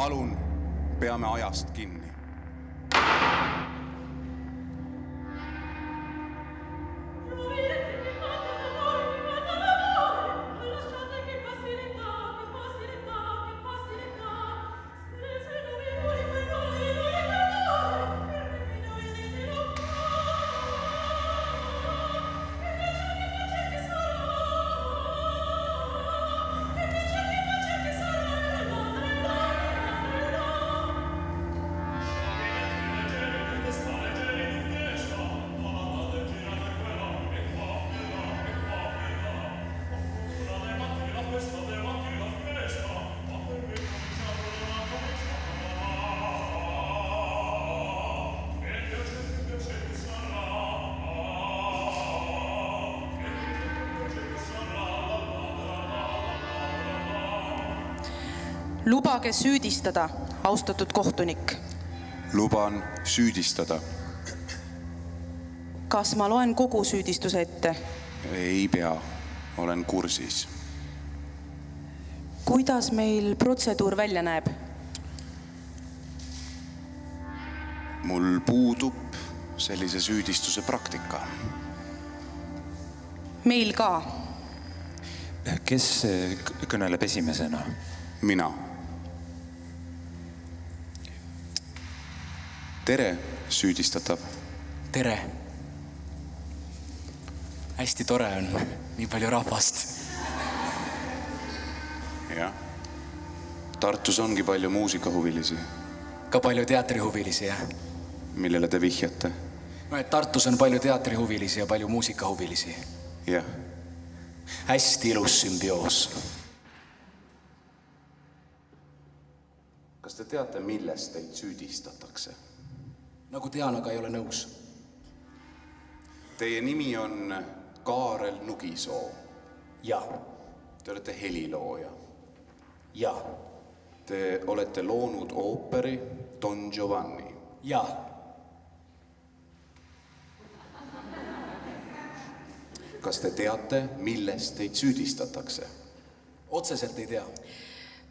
Palun, peame ajast kinni. Lubage süüdistada, austatud kohtunik. Luban süüdistada. Kas ma loen kogu süüdistuse ette? Ei pea, olen kursis. Kuidas meil protseduur välja näeb? Mul puudub sellise süüdistuse praktika. Meil ka. Kes kõneleb esimesena? Mina. Tere, süüdistatav. Tere. Hästi tore on, nii palju rahvast. Jah. Tartus ongi palju muusikahuvilisi. Ka palju teatrihuvilisi, jah? Millele te vihjate? No, et Tartus on palju teatrihuvilisi ja palju muusikahuvilisi. Jah. Hästi ilus sümbioos. Kas te teate, millest teid süüdistatakse? Nagu tean, aga ei ole nõus. Teie nimi on Kaarel Nugisoo. Ja. Te olete helilooja. Ja. Te olete loonud ooperi Don Giovanni. Ja. Kas te teate, millest teid süüdistatakse? Otseselt ei tea.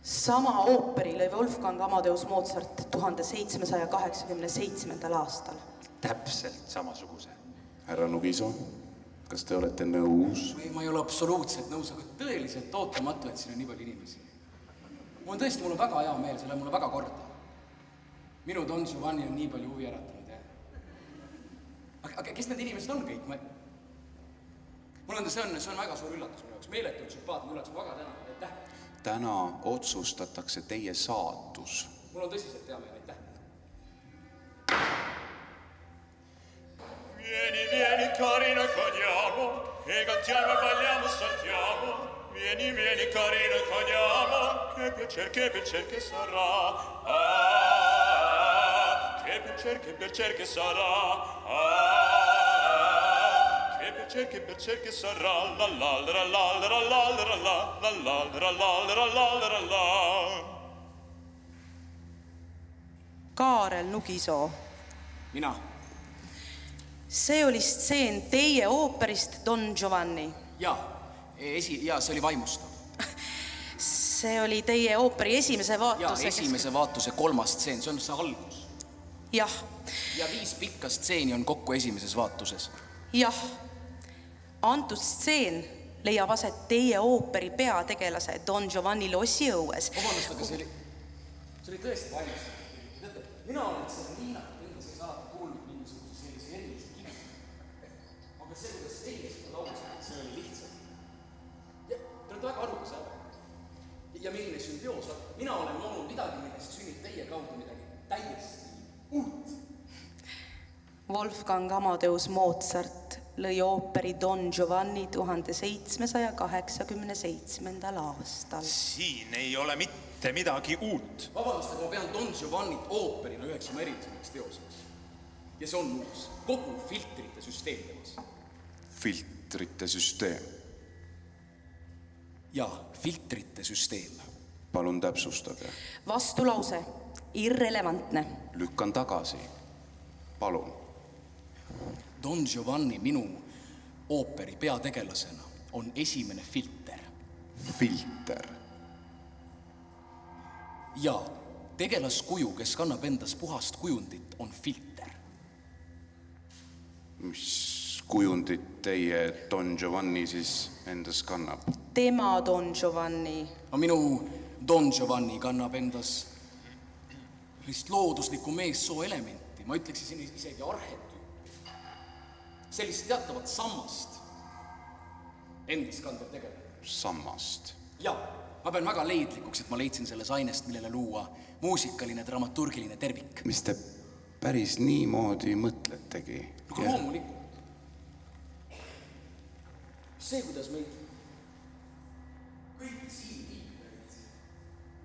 Sama ooperi lõi Wolfgang Amadeus Mozart 1787. aastal. Täpselt samasuguse. Härra Nugisoo, kas te olete nõus? Ma ei ole absoluutselt nõus, aga tõeliselt ootamatu, et siin on nii palju inimesi. Mul on väga hea meel, selle mulle väga korda. Minu Don Giovanni on nii palju huvi äratanud, jah. Aga kes need inimesed on kõik? See on väga suur üllatus minu jaoks. Meeletult sümpaatne üllatus, väga tänan, aitäh. Täna otsustatakse teie saatus. Mul on tõsiselt hea meel, aitäh. Vieni, carina, coniamo, e cantiamo e balliamo, saltiamo. Vieni, carina, coniamo, che piacer che sarà. Che piacer che sarà. Che piacer che sarà. La la la la la la la la la la la la la la la. Kaarel Nugisoo. Mina. See oli stseen teie ooperist Don Giovanni. Ja, see oli vaimustav. See oli teie ooperi esimese vaatuse. Ja, esimese vaatuse 3. stseen, see on see algus. Jah. Ja 5 pikka stseeni on kokku esimeses vaatuses. Jah. Antud stseen leiab aset teie ooperi peategelase Don Giovanni lossi õues. Vabandust, aga see oli tõesti vaimustav. Mina olen seda Liinat endas alati kuulnud mingisuguse sellise erilise kivi. Aga see, kuidas teie seda laulsite, see oli lihtsalt. Ja te olete väga arukas, ja milline sümbioos. Mina olen loonud midagi, millest sünnib teie kaudu midagi täiesti uut. Wolfgang Amadeus Mozart lõi ooperi Don Giovanni 1787. aastal. Siin ei ole mitte midagi uut. Vabandust, aga ma pean Don Giovannit ooperina üheks oma erilisemaks teoseks. Ja see on uus. Kogu filtrite süsteem temas. Filtrite süsteem. Ja, filtrite süsteem. Palun täpsustage. Vastulause. Irrelevantne. Lükkan tagasi. Palun. Don Giovanni minu ooperi peategelasena on esimene filter. Filter. Ja tegelaskuju, kes kannab endas puhast kujundit, on filter. mis kujundit teie Don Giovanni siis endas kannab? tema Don Giovanni. No minu Don Giovanni kannab endas sellist looduslikku meessoo elementi, ma ütleksin isegi arhetüüpi. Sellist teatavat sammast endas kandev tegelane. Sammast. Jaa, ma pean väga leidlikuks, et ma leidsin selles ainest, millele luua muusikaline, dramaturgiline tervik. Mis te päris niimoodi mõtletegi? Aga loomulikult. See, kuidas meid kõik siin viibivad,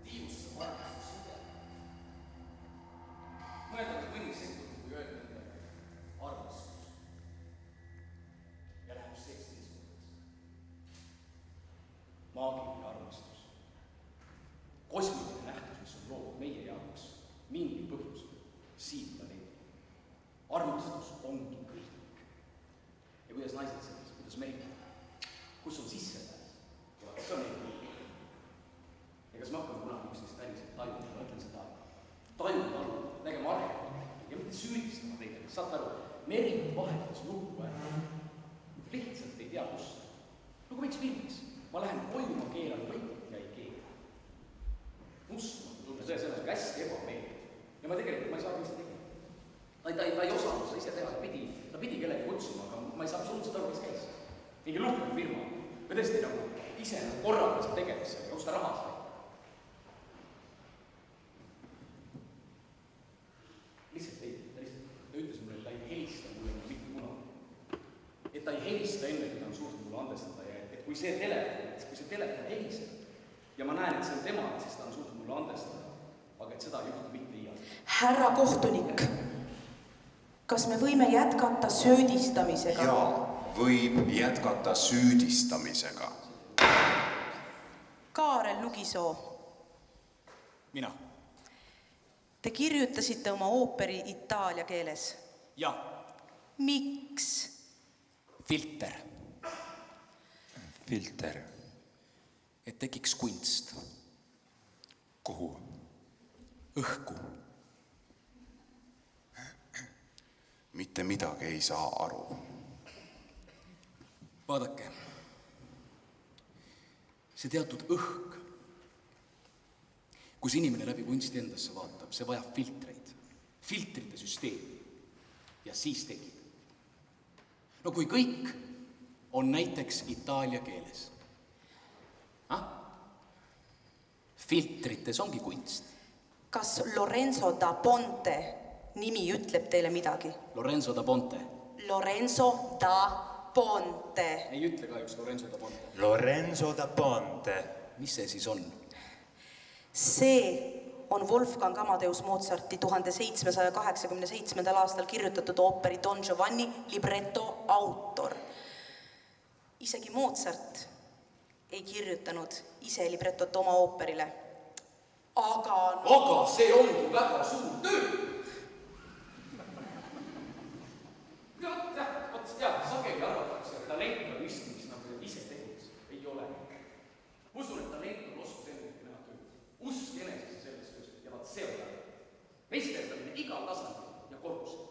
tiiusse varastus seda. Mõeldame mõni sekund, kui öelda nende armastus. Ja läheb sekstiseks. Maagiline armastus. Kosmiline nähtus, mis on loodud meie jaoks mingi põhjus siin planeedil. Armastus ongi kõik. Ja kuidas naised selles, kuidas mehed, kus on sissepääs? See on neid. Ja kas me hakkame kunagi üksteist päriselt tajuma, ma ütlen seda tajuda aru, nägema arhetüüpi ja mitte süüdistama teid, saate aru, Merit vahetas nuppu ära. Lihtsalt ei tea, kus. Nagu miks filmis? Ma lähen koju, ma keeran võitot ja ei keera. Uskumatu tunne, see selles hästi ebameeldiv. Ja ma tegelikult, ma ei saa mis ta tegema. Ta ei osanud seda ise teha, ta pidi kellegi kutsuma, aga ma ei saa absoluutselt aru, kes käis. Mingi luhkab firma. Või tõesti nagu ise korraldas tegemisse ja osta raha sai. Lihtsalt ta ütles mulle, et ta ei helista mulle mitte kunagi. Et ta ei helista enne, kui ta on suutnud mulle andestada ja et kui see telefon heliseb ja ma näen, et see on tema, siis ta on suutnud mulle andestada. Aga et seda ei juhtu mitte iial. Härra kohtunik, kas me võime jätkata söödistamisega? Jaa, võib jätkata süüdistamisega. Kaarel Nugisoo. Mina. Te kirjutasite oma ooperi itaalia keeles. Ja. Miks? Filter. Filter. Et tekiks kunst. Kuhu? Õhku. Mitte midagi ei saa aru. Vaadake. See teatud õhk, kus inimene läbi kunsti endasse vaatab, see vajab filtreid. Filtrite süsteemi. Ja siis tekib. No kui kõik on näiteks itaalia keeles. Filtrites ongi kunst. Kas Lorenzo da Ponte nimi ütleb teile midagi? Lorenzo da Ponte. Lorenzo da Ponte. Ei ütle kahjuks Lorenzo da Ponte. Lorenzo da Ponte. Mis see siis on? See on Wolfgang Amadeus Mozarti 1787. aastal kirjutatud ooperi Don Giovanni libretto autor. Isegi Mozart ei kirjutanud ise librettot oma ooperile. Aga see ongi väga suur töö. Sageli arvatakse, et talent on miski, mis nagu ise teguks. Ei ole. Usun, et talent on oskus ennegi näha tööd. Usk enesesse selles töös ja vaat see on talent. Meisterdamine igal tasandil ja korrusel.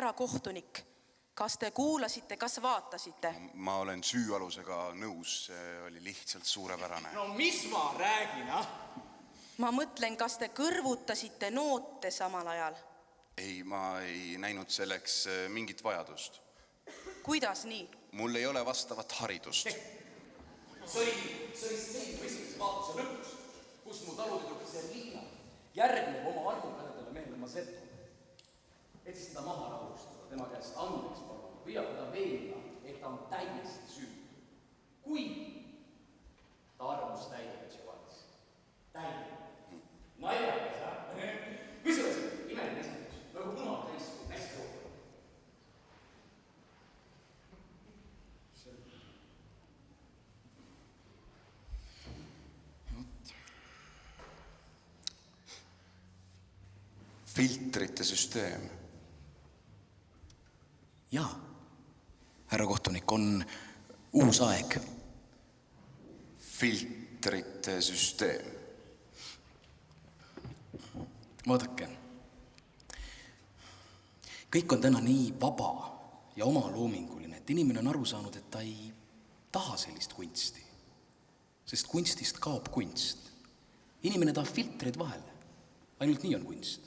härra kohtunik, kas te kuulasite, kas vaatasite? Ma olen süüalusega nõus, see oli lihtsalt suurepärane. No mis ma räägin, ah? Ma mõtlen, kas te kõrvutasite noote samal ajal? Ei, ma ei näinud selleks mingit vajadust. Kuidas nii? Mul ei ole vastavat haridust. See oli esimese vaatuse lõpus, kus mu talutüdruk Serliina järgneb oma armupäradele mehele Masetto. Et siis teda maha rahustada, tema käest andeks palun, püüab teda veenda, et ta on täiesti süütu. Kuid ta armus täiega Giovannis. Täiega. Naljakas, jah? Mis oli see? Imeline esindus. Nagu punal täiskuu, hästi rohkem. Filtrite süsteem. Jaa, härra kohtunik, on uus aeg. Filtrite süsteem. Vaadake, kõik on täna nii vaba ja omaloominguline, et inimene on aru saanud, et ta ei taha sellist kunsti. Sest kunstist kaob kunst. Inimene tahab filtreid vahele. Ainult nii on kunst.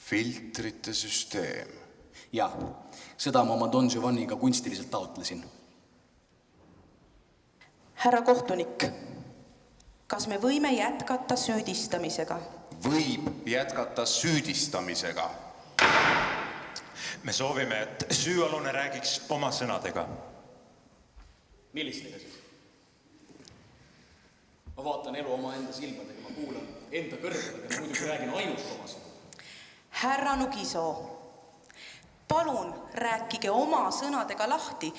Filtrite süsteem. Jaa, seda ma oma Don Giovanniga kunstiliselt taotlesin. Härra kohtunik, kas me võime jätkata süüdistamisega? Võib jätkata süüdistamisega. Me soovime, et süüalune räägiks oma sõnadega. Millistega siis? Ma vaatan elu oma enda silmadega, ma kuulan enda kõrvadega, ja muidugi räägin ainult oma sõnadega. Härra Nugisoo, palun rääkige oma sõnadega lahti,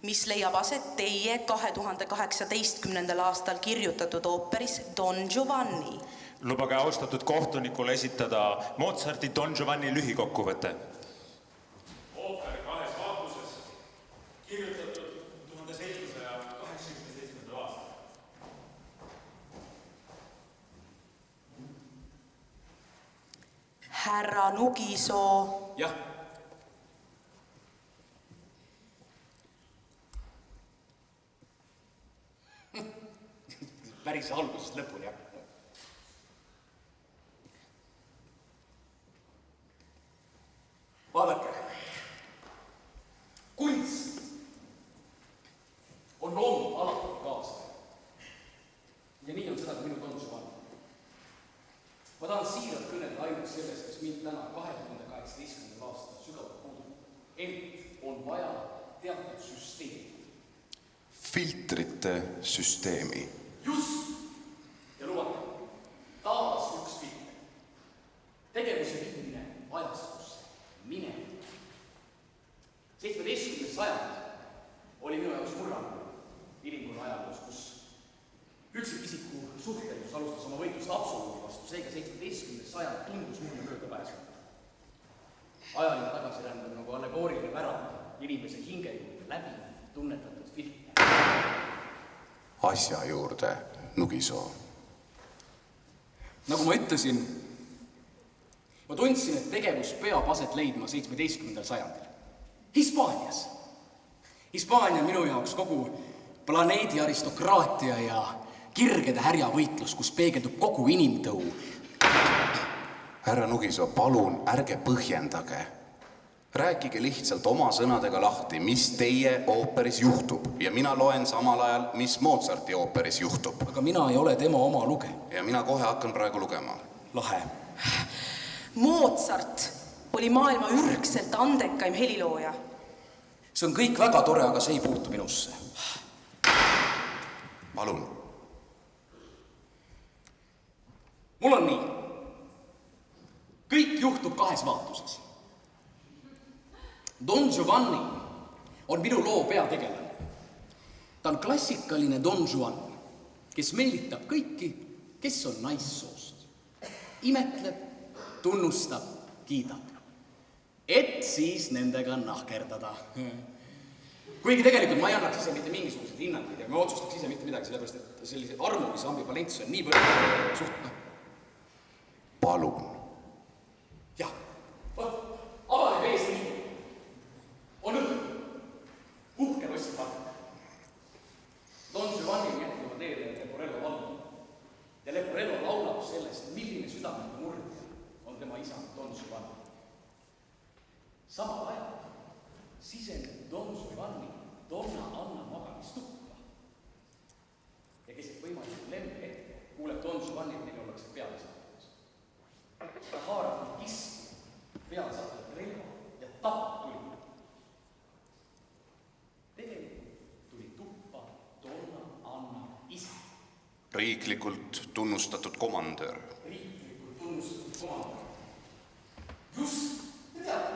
mis leiab aset teie 2018. aastal kirjutatud ooperis Don Giovanni. Lubage austatud kohtunikule esitada Mozarti Don Giovanni lühikokkuvõte. Ooper kahes vaatuses, kirjutatud 1787. aastal. Härra Nugisoo. Jah. Päris algusest lõpuni, jah. Vaadake, kunst on loonud alati kaasa. Ja nii on seda ka minu Don Giovanni. Ma tahan siiralt kõnelda ainult sellest, kes mind täna 2018. aastal sügavalt puudub. Ent on vaja teatud süsteemi. Filtrite süsteemi. Just! Ja lubage, taas üks filter. Tegevuse viimine ajastusse, minevikku. 17. sajand oli minu jaoks murrangu inimkonna ajaloos, kus üksikisiku suhtelisus alustas oma võitlust absoluudi vastu, seega 17. sajand tundus mulle mööda pääsmata. Ajaline tagasirände on nagu allegooriline pärand inimese hinge juurde läbi tunnetatud filter. Asja juurde, Nugisoo. Nagu ma ütlesin, ma tundsin, et tegevus peab aset leidma 17. sajandil. Hispaanias. Hispaania on minu jaoks kogu planeedi aristokraatia ja kirgede härjavõitlus, kus peegeldub kogu inimtõu. Härra Nugisoo, palun ärge põhjendage. Rääkige lihtsalt oma sõnadega lahti, mis teie ooperis juhtub. Ja mina loen samal ajal, mis Mozarti ooperis juhtub. Aga mina ei ole tema oma luge. Ja mina kohe hakkan praegu lugema. Lahe. Mozart oli maailma ürgselt andekaim helilooja. See on kõik väga tore, aga see ei puutu minusse. Palun. Mul on nii. Kõik juhtub kahes vaatuses. Don Giovanni on minu loo peategelane. Ta on klassikaline Don Juan, kes meelitab kõiki, kes on naissoost. Imetleb, tunnustab, kiidab. Et siis nendega nahkerdada. Kuigi tegelikult ma ei annaks ise mitte mingisuguseid hinnanguid ja me otsustaks ise mitte midagi, sellepärast et sellise armulise ambivalentsus on nii võrd suht. Palun. Jah, avaneb ees südamete murdja on tema isa Don Giovanni. Samal ajal siseneb Don Giovanni Donna Anna magamistuppa ja keset võimalikult lemmehetke kuuleb Don Giovanni, et neil ollakse peale saatus. Ta haarab kisku peale saatud relva ja tapab tuli. Tegelikult tuli tuppa Donna Anna isa. Riiklikult tunnustatud komandöör. Riiklikult tunnustatud komandöör. Just, te teate.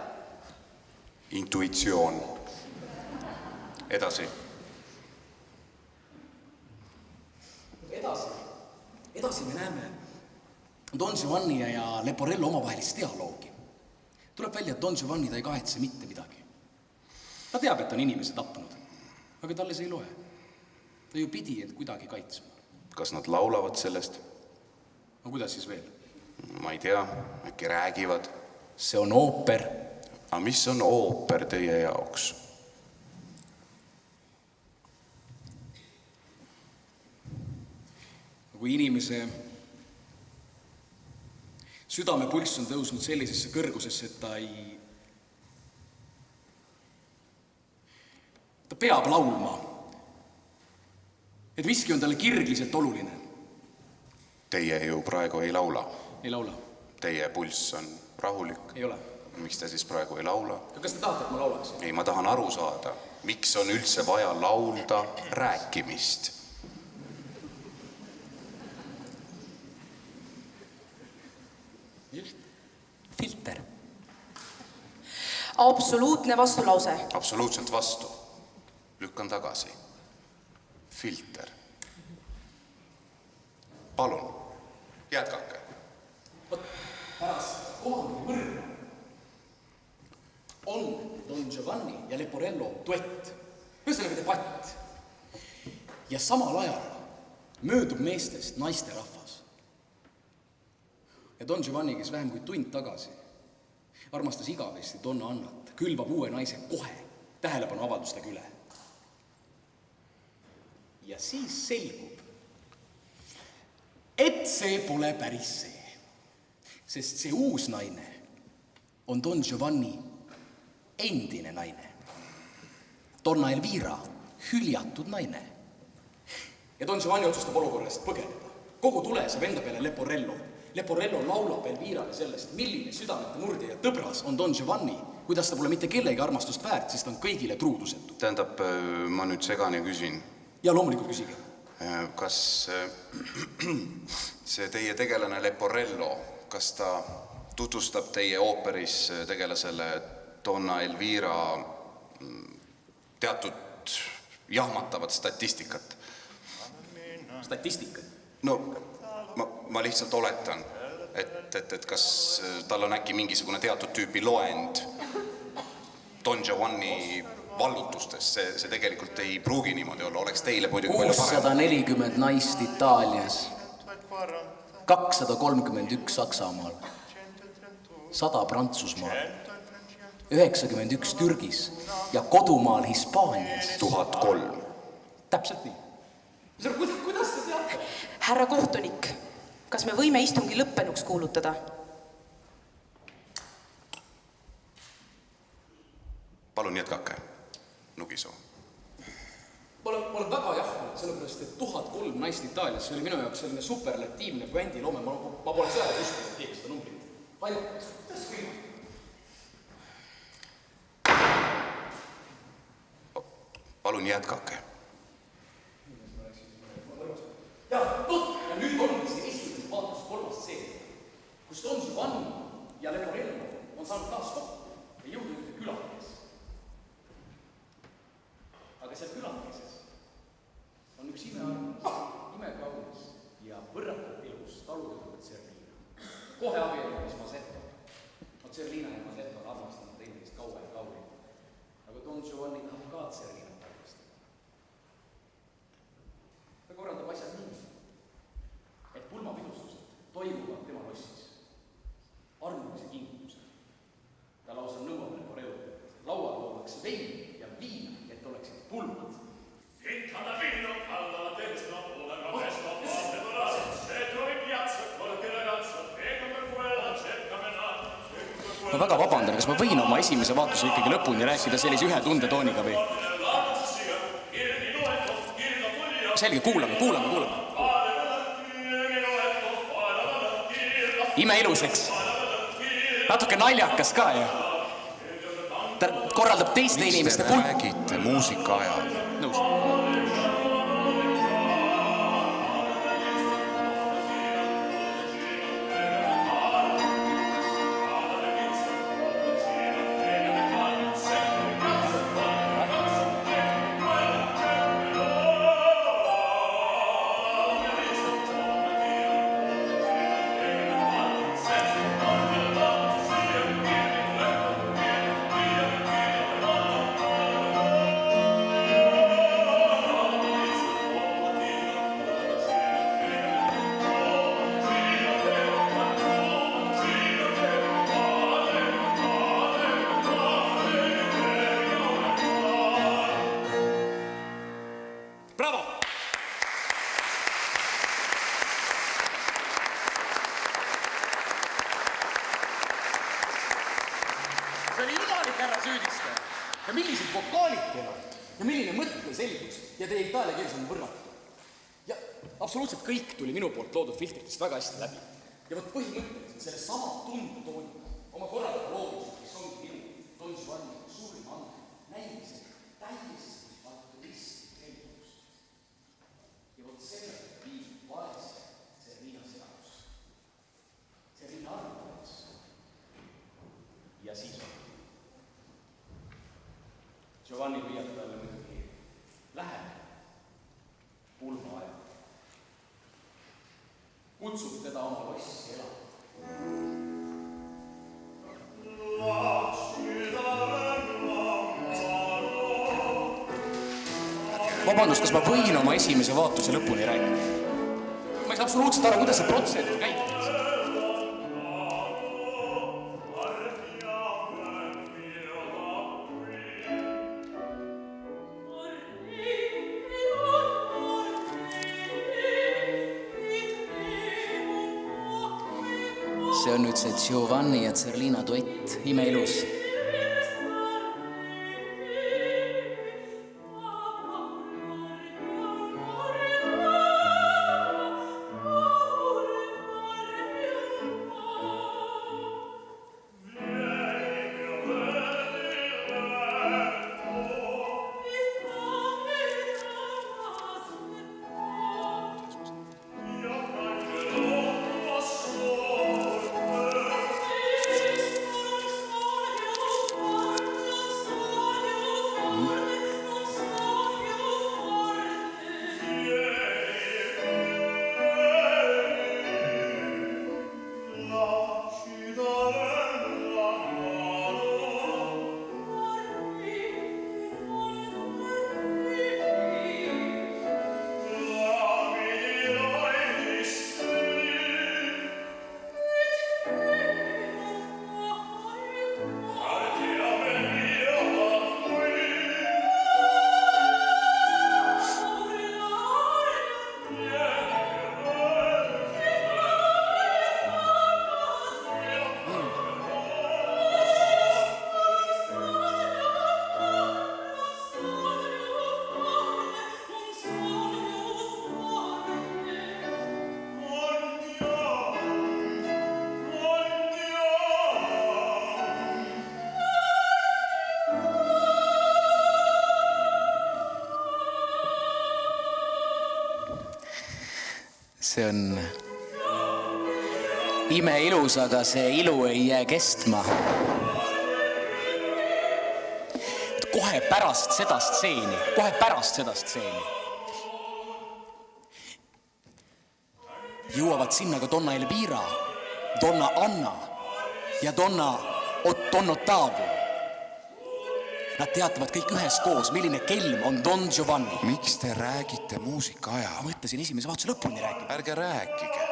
Intuitsioon. Edasi. Edasi me näeme Don Giovanni ja Leporello omavahelist dialoogi. Tuleb välja, et Don Giovanni ta ei kahetse mitte midagi. Ta teab, et on inimese tapnud, aga talle see ei loe. Ta ju pidi end kuidagi kaitsma. Kas nad laulavad sellest? No kuidas siis veel? Ma ei tea, äkki räägivad. See on ooper. Aga mis on ooper teie jaoks? Kui inimese südamepulss on tõusnud sellisesse kõrgusesse, et ta peab laulma, et miski on talle kirgliselt oluline. Teie ju praegu ei laula. Ei laula. Teie pulss on rahulik. Ei ole. Miks te siis praegu ei laula? Kas te tahate, et ma laulaks? Ei, ma tahan aru saada, miks on üldse vaja laulda rääkimist? Just. Filter. Absoluutne vastulause. Absoluutselt vastu. Lükkan tagasi. Filter. Palun, jätkake. Pärast komandöri mõrva on Don Giovanni ja Leporello duett. Ühesõnaga debatt. Ja samal ajal möödub meestest naiste rahvas. Ja Don Giovanni, kes vähem kui tund tagasi armastas igavesti Donna Annat, külvab uue naise kohe tähelepanu avaldustega üle. Ja siis selgub, et see pole päris see, sest see uus naine on Don Giovanni endine naine. Donna Elvira, hüljatud naine. Ja Don Giovanni otsustab olukorrast põgeneda. Kogu tule saab enda peale Leporello. Leporello laulab Elvirale sellest, milline südamete murdja ja tõbras on Don Giovanni. Kuidas ta pole mitte kellegi armastust väärt, siis ta on kõigile truudusetu. Tähendab, ma nüüd segan ja küsin. Ja loomulikult küsige. Kas see teie tegelane Leporello, kas ta tutvustab teie ooperis tegelasele Donna Elvira teatud jahmatavat statistikat? Statistikat? No, ma lihtsalt oletan, et kas tal on äkki mingisugune teatud tüüpi loend Don Giovanni vallutustes. See tegelikult ei pruugi niimoodi olla, oleks teile muidugi palju parem. 640 naist Itaalias, 231 Saksamaal, 100 Prantsusmaal, 91 Türgis ja kodumaal Hispaanias 1003. Täpselt nii. Kuidas te teate? Härra kohtunik, kas me võime istungi lõppenuks kuulutada? Palun jätkake, Nugisoo. Ma olen väga jahvanud, sellepärast, et 1003 naist Itaalias, see oli minu jaoks selline superlatiivne bändiloome, ma poleks ajal uskunud, et teeks seda numbrit. Ainukas, kuidas kõik? Palun jätkake. Ja nüüd ongi see esimese vaatus 3. seeria, kus Don Giovanni ja Leporello on saanud taas kokku ja jõudnud ühte külakees. Aga seal külakeeses on üks imearmas, imekaunis ja võrratult ilus talutõdud Tserlina. Kohe abielumis Masetto. No Tserlina ja Masetto on armastanud teineteist kaua ja kauem. Aga Don Giovanni tahab ka Tserlinat armastada. Ta korraldab asjad nii, et pulmapidustused toimuvad tema lossis. Armumise kingitusel. Ta lausa nõuab Leporello. Laual loodakse vein ja viina, et oleksid pulmad. Ficcala vino, alla la testa, una robesto, e tu in piazza, qualche ragazzo, prego Ma väga vabandan, kas ma võin oma esimese vaatuse ikkagi lõpuni rääkida sellise ühe tundetooniga või? Selge, kuulame. Imeilus, eks? Natuke naljakas ka, ja? Ta korraldab teiste inimeste Miks te räägite muusika ajal? Nõus. Bravo! See oli jumalik härra süüdistaja. Ja millised vokaalid teevad. Ja milline mõtteselgus. Ja teie itaalia keeles on võrratu. Ja absoluutselt kõik tuli minu poolt loodud filtritest väga hästi läbi. Ja võt põhimõtteliselt selle sama tundetooniga oma korraga loodused, kes ongi minu Don Giovanni suurim andme, näimised täiesti altruistlik selgus. Ja võt sellega viib vaese Serena segadus. Serena arvates. Ja siis on. Giovanni püüab talle muidugi läheb pulma aja. Kutsub teda oma lossi elama. Vabandust, kas ma võin oma esimese vaatuse lõpuni rääkida? Ma ei saa absoluutselt aru, kuidas see protsedur käib. See on nüüd see Giovanni ja Zerlina duett, imeilus. See on imeilus, aga see ilu ei jää kestma. Kohe pärast seda stseeni jõuavad sinna ka Donna Elvira, Donna Anna ja Donna Ottavio. Nad teatavad kõik üheskoos, milline kelm on Don Giovanni. Miks te räägite muusika ajal? Ma mõtlesin esimese vaatuse lõpuni rääkida. Ärge rääkige.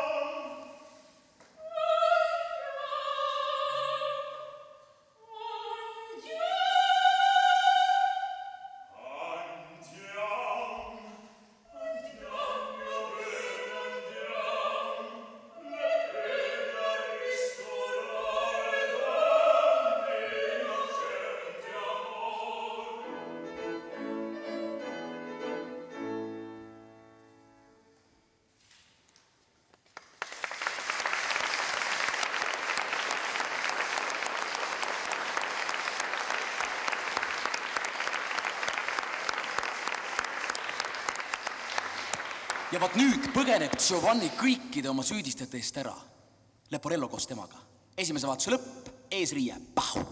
Ja vaat nüüd põgeneb Giovanni kõikide oma süüdistajate eest ära. Leporello koos temaga. Esimese vaatuse lõpp, eesriie, pahu.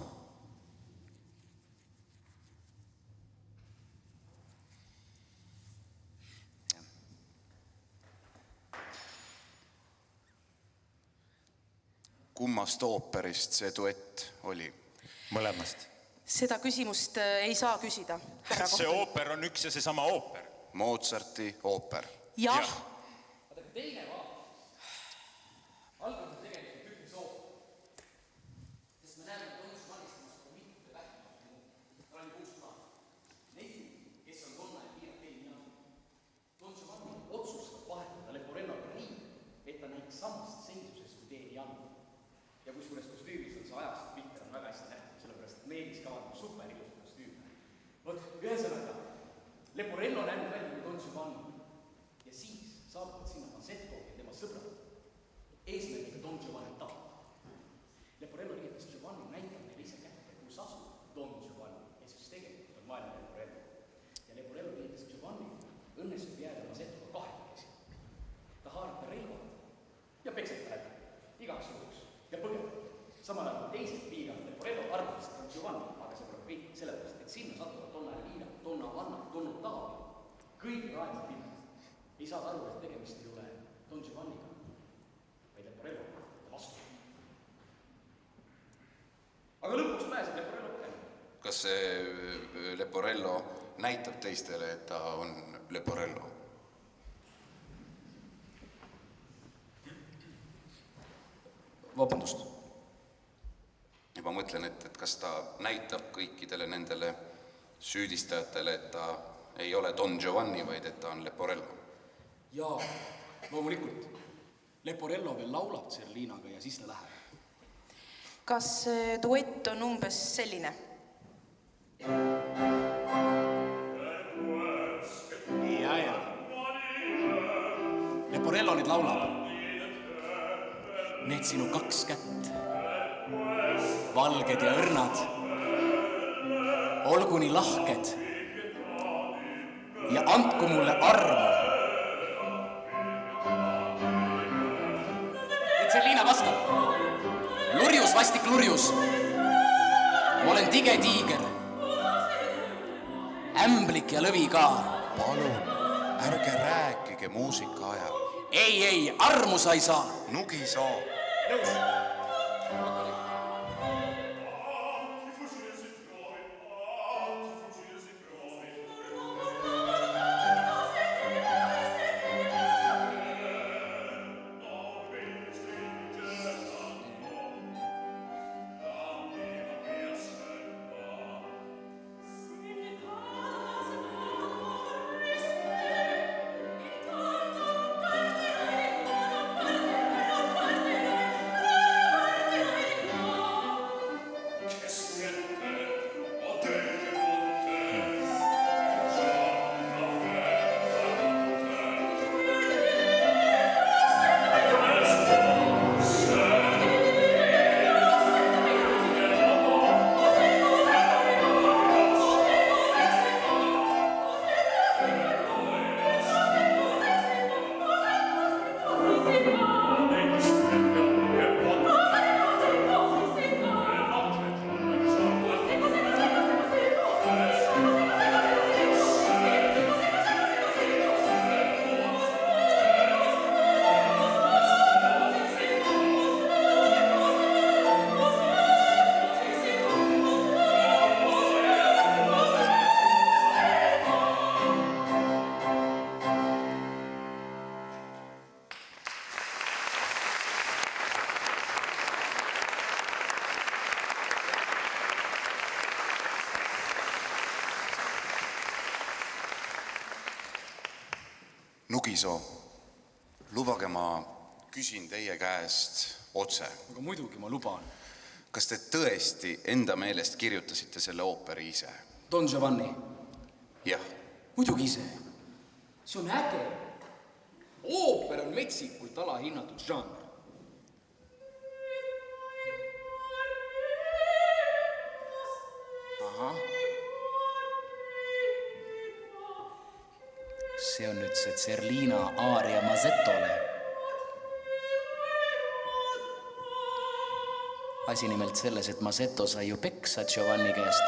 Kummast ooperist see duett oli? Mõlemast. Seda küsimust ei saa küsida, härra See kohtunik. ooper on üks ja seesama ooper. Mozarti ooper. Jah, Aga teine vaat. Algab on tegelikult ühte soov. Sest me näeme Donus valistamas ka mitte vähemalt Ralli Kuusmaa. Neid, kes on tonna ja piirab teine mina. Don Giovanni otsustab vahetada Leporelloga nii, et ta näiks samast seisusest kui teeni andnud. Ja kusjuures kostüümis on see ajast filter on väga hästi nähtud, sellepärast et Meelis kavandab super ilusat kostüümi. Vot, ühesõnaga, Leporello näeb välja kui Don Giovanni. Ja siis saabuvad sinna Masetto ja tema sõbrad. Eesmärgiga Don Giovanni tappa. Leporello riietas Giovanni näitab neile ise kätte, kus asub Don Giovanni, ja siis tegelikult on maailma Leporello. Ja Leporello riietas Giovanni õnnestub jääda Masettoga kahekesi. Ta haarab ta relvad ja pekseb ta läbi, igaks juhuks. Ja põgeneb. Samal ajal teised piiravad Leporello arvates Don Giovanni, aga see pole kõik sellepärast, et sinna satuvad Donna Elvira, Donna Anna, Donna Ottavia. Kõigi raevad pinnad. Ei saada aru, et tegemist ei ole Don Giovanniga, vaid Leporello ja vastu. Aga lõpuks pääseb Leporello põgenema. Kas see Leporello näitab teistele, et ta on Leporello? Vabandust. Ja ma mõtlen, et kas ta näitab kõikidele nendele süüdistajatele, et ta ei ole Don Giovanni, vaid et ta on Leporello. Jaa, loomulikult. Leporello veel laulab Zerlinaga ja siis ta läheb. kas see duett on umbes selline? Ja. Leporello nüüd laulab. Need sinu kaks kätt, valged ja õrnad, olgu nii lahked ja andku mulle armu. Et Zerlina vastab. Lurjus, vastik lurjus. Ma olen tige tiiger. Ämblik ja lõvi ka. Palun, ärge rääkige muusika ajal. Ei, armu sa ei saa. Nugisoo. Nõus. Nugisoo, lubage ma küsin teie käest otse. Aga muidugi ma luban. Kas te tõesti enda meelest kirjutasite selle ooperi ise? Don Giovanni. Jah. Muidugi ise. See on äge. Ooper on metsikult alahinnatud žanr. Ahah. see on nüüd see Zerlina aaria Mazetole. Asi nimelt selles, et Mazetto sai ju peksa Giovanni käest.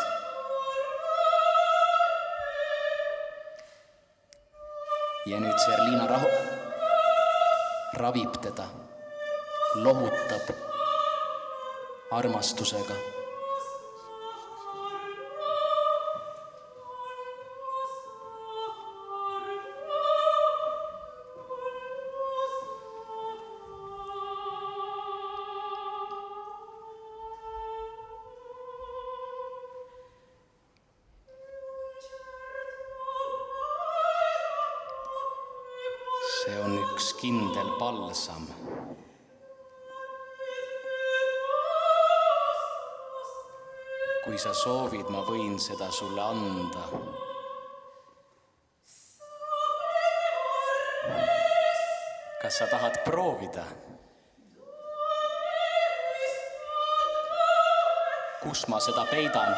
Ja nüüd Zerlina ravib teda, lohutab armastusega. See on üks kindel palsam. Kui sa soovid, ma võin seda sulle anda. Kas sa tahad proovida? Kus ma seda peidan?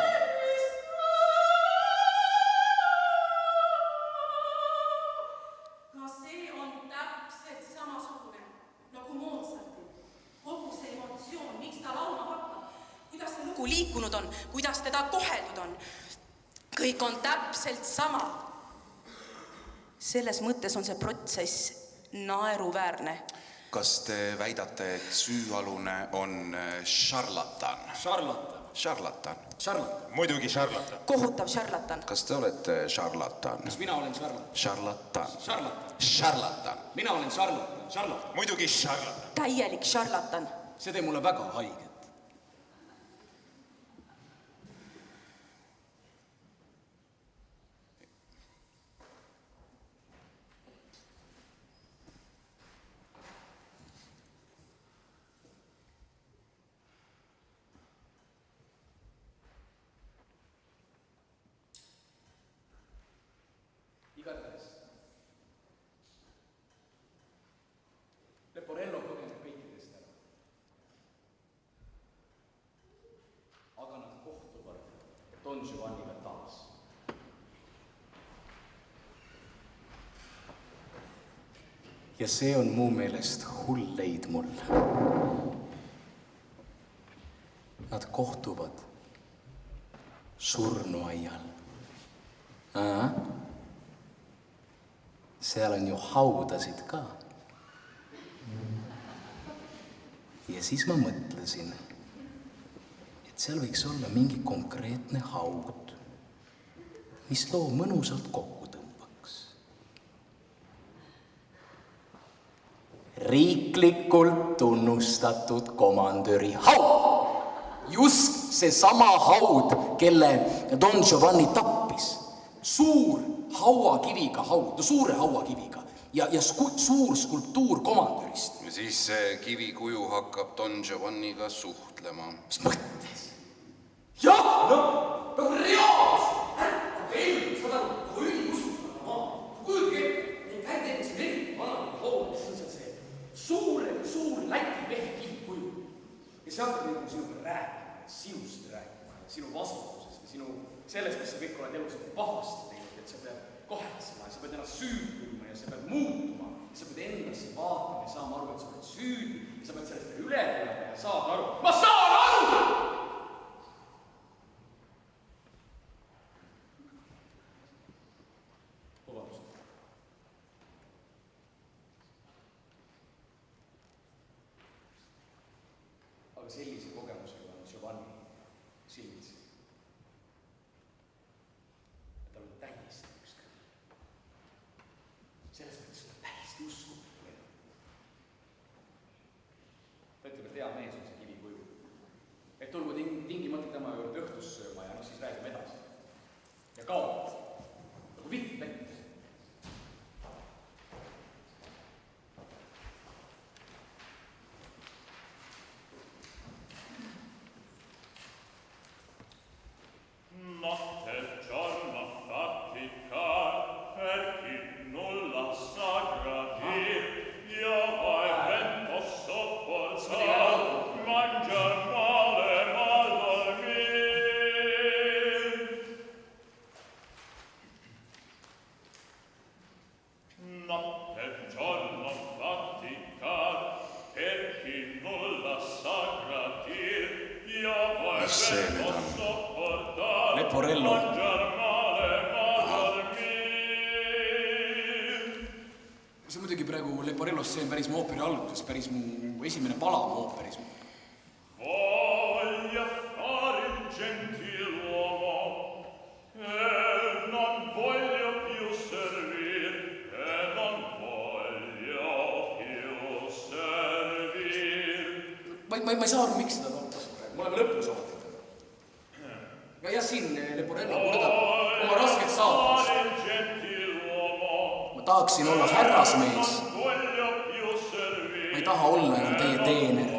Liikunud on, kuidas teda koheldud on. Kõik on täpselt sama. Selles mõttes on see protsess naeruväärne. Kas te väidate, et süüalune on šarlatan? Šarlatan. Muidugi šarlatan. Kohutav šarlatan. Kas te olete šarlatan? Kas mina olen šarlatan? Šarlatan. Mina olen šarlatan. Muidugi šarlatan. Täielik šarlatan. See teeb mulle väga haiget. Igatahes. Leporello põgeneb kõikidest ära. Aga nad kohtuvad Don Giovanniga taas. Ja see on mu meelest hull leid mul. Nad kohtuvad surnuaial. Seal on ju haudasid ka. Ja siis ma mõtlesin, et seal võiks olla mingi konkreetne haud, mis loo mõnusalt kokku tõmbaks. Riiklikult tunnustatud komandöri haud. Just see sama haud, kelle Don Giovanni tappis. Suur hauakiviga haud, suure hauakiviga ja suur skulptuur komandörist. Ja siis see kivikuju hakkab Don Giovanniga suhtlema. Mis mõttes? Jah, nagu reaalselt. Ei, saad aru, kui üliusutama maa. Kujutage, neid käitetakse eriti vanad haud, mis on see suur Läti mehe kivikuju. Ja see hakkab nagu sinuga rääkima, sinust rääkima, sinu vastutusest ja sinu sellest, mis sa kõik oled elus pahasti teinud, et sa pead kahetsema ja sa pead ennast süüdima ja sa pead muutuma ja sa pead endasse vaatama ja saama aru, et sa oled süüdi ja sa pead sellest üle tulema ja saada aru. Ma saan aru! Vabandust. Aga sellise kogemusega on Giovanni silmitsi. Tal on täiesti ükskõik. Selles mõttes on täiesti uskunud. Ta ütleb, et hea mees on see kivikuju. Et tulgu tingimata tema juurde õhtus sööma ja siis räägime edasi. Ja kaob. Nagu vitt vett. mis see nüüd on? Leporello. See muidugi praegu Leporello stseen päris mu ooperi alguses, päris mu esimene pala mu ooperis. Voglia fare un gentiluomo e non voglio più servir e non voglio più servir. Ma ei saa aru, miks seda lootas praegu. Me oleme lõpus omad. Ja jah, siin Leporello kordab oma rasket saatust. Ma tahaksin olla härrasmees. Ma ei taha olla enam teie teener.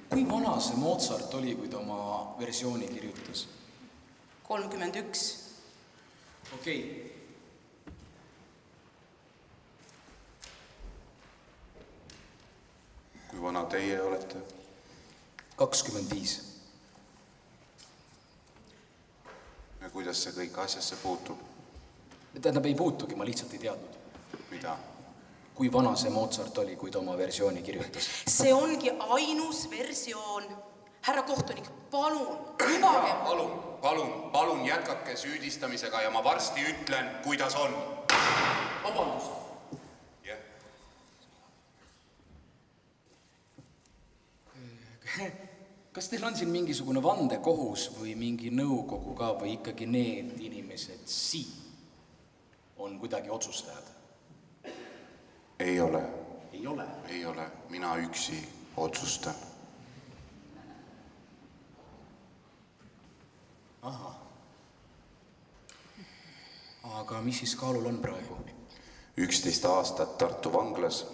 Kui vana see Mozart oli, kui ta oma versiooni kirjutas? 31. Okei. Kui vana teie olete? 25. Ja kuidas see kõik asjasse puutub? Tähendab, ei puutugi, ma lihtsalt ei teadnud. Mida? Kui vana see Mozart oli, kui ta oma versiooni kirjutas? See ongi ainus versioon. Härra kohtunik, palun, lubage. Palun jätkake süüdistamisega ja ma varsti ütlen, kuidas on. Vabandust. Jah. Kas teil on siin mingisugune vandekohus või mingi nõukogu ka või ikkagi need inimesed siin on kuidagi otsustajad? Ei ole. Ei ole? Ei ole. Mina üksi otsustan. Aha. Aga mis siis kaalul on praegu? 11 aastat Tartu vanglas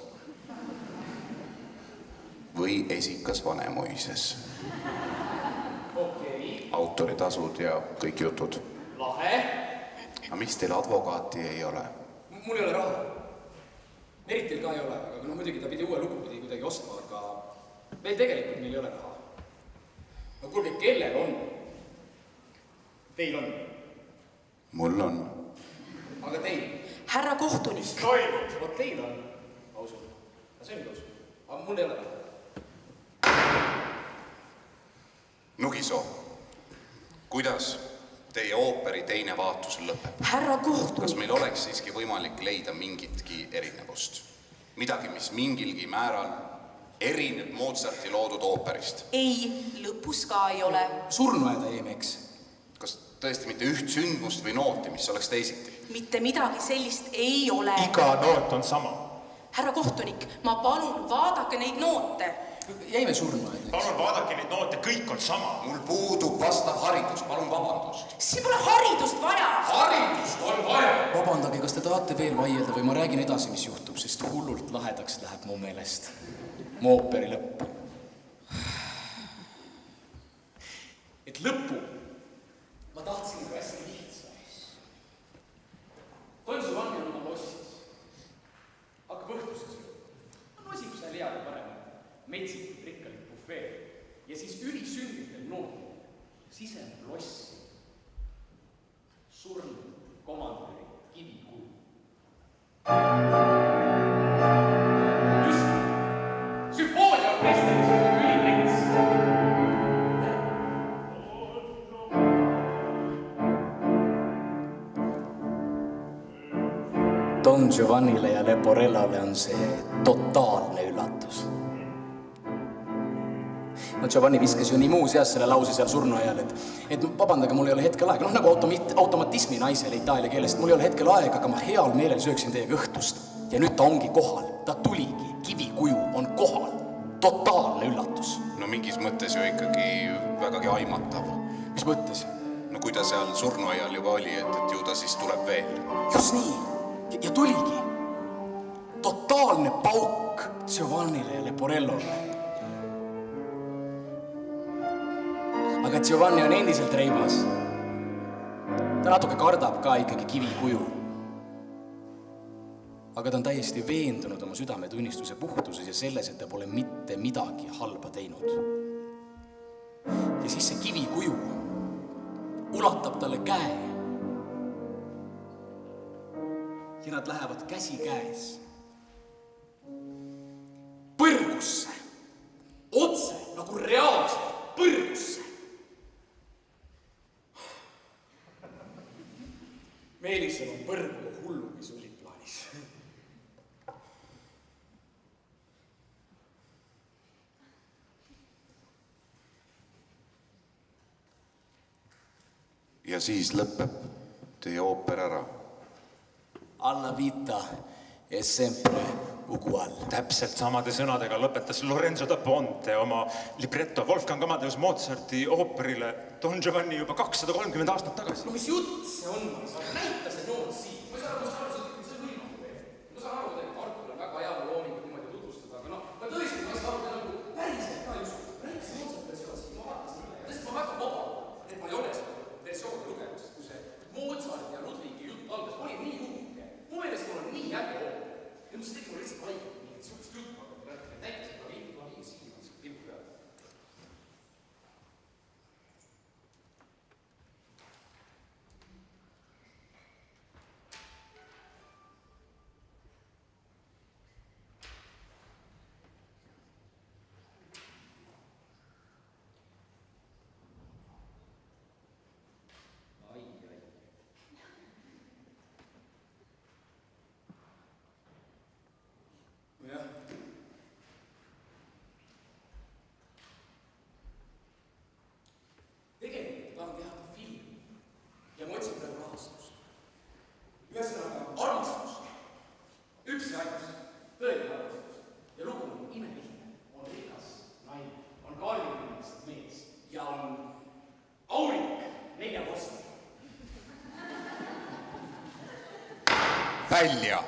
või esikas Vanemuises. Okei. Autoritasud ja kõik jutud. Lahe. Aga miks teil advokaati ei ole? Mul ei ole raha. Meritil ka ei ole, aga no muidugi ta pidi uue lugu pidi kuidagi ostma, aga meil tegelikult meil ei ole raha. No kuulge, kellel on? Teil on? Mul on. Aga teil? Härra kohtunik. Toimub. Vot teil on, ausalt. See on ilus. Aga mul ei ole raha. Nugisoo, kuidas teie ooperi teine vaatus lõpeb? Härra kohtunik. Kas meil oleks siiski võimalik leida mingitki erinevust? Midagi, mis mingilgi määral erineb Mozarti loodud ooperist? Ei, lõpus ka ei ole. Surnuaeda jäime, eks? Kas tõesti mitte üht sündmust või nooti, mis oleks teisiti? Mitte midagi sellist ei ole. Iga noot on sama. Härra kohtunik, ma palun, vaadake neid noote. Jäime surnuaeda, eks? Palun vaadake neid noote, kõik on sama. Mul puudub vastav haridus, palun vabandust. Siin pole haridust vaja. Haridust on vaja! Vabandage, kas te tahate veel vaielda või ma räägin edasi, mis juhtub, sest hullult lahedaks läheb mu meelest mu ooperi lõpp. Et lõpu ma tahtsin ka hästi lihtsa. Tonsu vangi on oma lossis. Hakkab õhtusse sööma. Nosib seal head parem. Metsikud rikkalik bufee. Ja siis ülisünditel nooti siseneb lossi. Surnud komandöri kivikuu. Just sümfooniaorkestris ülimets. Don Giovannile ja Leporellole on see totaalne üllatus. No Giovanni viskas ju nii muu seas selle lause seal surnuajal, et vabandage, mul ei ole hetkel aega. Nagu automatismi naisele itaalia keelest. Mul ei ole hetkel aega, aga ma heal meelel sööksin teiega õhtust. Ja nüüd ta ongi kohal. Ta tuligi. Kivikuju on kohal. Totaalne üllatus. No mingis mõttes ju ikkagi vägagi aimatav. Mis mõttes? No kui ta seal surnuaial juba oli, et ju ta siis tuleb veel. Just nii. Ja tuligi. Totaalne pauk Giovannile ja Leporellole. aga Giovanni on endiselt reibas. Ta natuke kardab ka ikkagi kivikuju. Aga ta on täiesti veendunud oma südametunnistuse puhtuses ja selles, et ta pole mitte midagi halba teinud. Ja siis see kivikuju ulatab talle käe. Ja nad lähevad käsi käes põrgusse. Otse, nagu reaalselt põrgusse. Meelisel on põrguga hullugi sulid plaanis. Ja siis lõpeb teie ooper ära. Alla vita e sempre uguale. Täpselt samade sõnadega lõpetas Lorenzo da Ponte oma libretto Wolfgang Amadeus Mozarti ooperile Don Giovanni juba 230 aastat tagasi. No mis jutt see on? Näita see nood siin. Ma saan aru, see on võimatu. Ma saan aru, et Artur on väga hea loomingut niimoodi tutvustada, aga ma tõesti, ma saan aru, nagu päriselt ka just. Näiteks Mozart versioon, ma vaatasin üle. Tõesti, ma väga vaba, et ma ei ole seda versiooni lugenud, sest kui see Mozart ja Ludwigi jutt algas, ma olin nii uhke. Mu meelest mul on nii äge ooper. Ja mis tegi mul lihtsalt haigelt nii, et sihukest jutt ma hakkan rääkida. Näiteks ma viin siin, on see pilgu peal. Tegelikult tahan teha ka filmi ja ma otsin praegu rahastust. Ühesõnaga armastus, üks ja ainus, tõeline armastus. Ja lugu on imelihtne, on rikas naine, on kaardilinast mees ja on aurik 4 posta. Välja!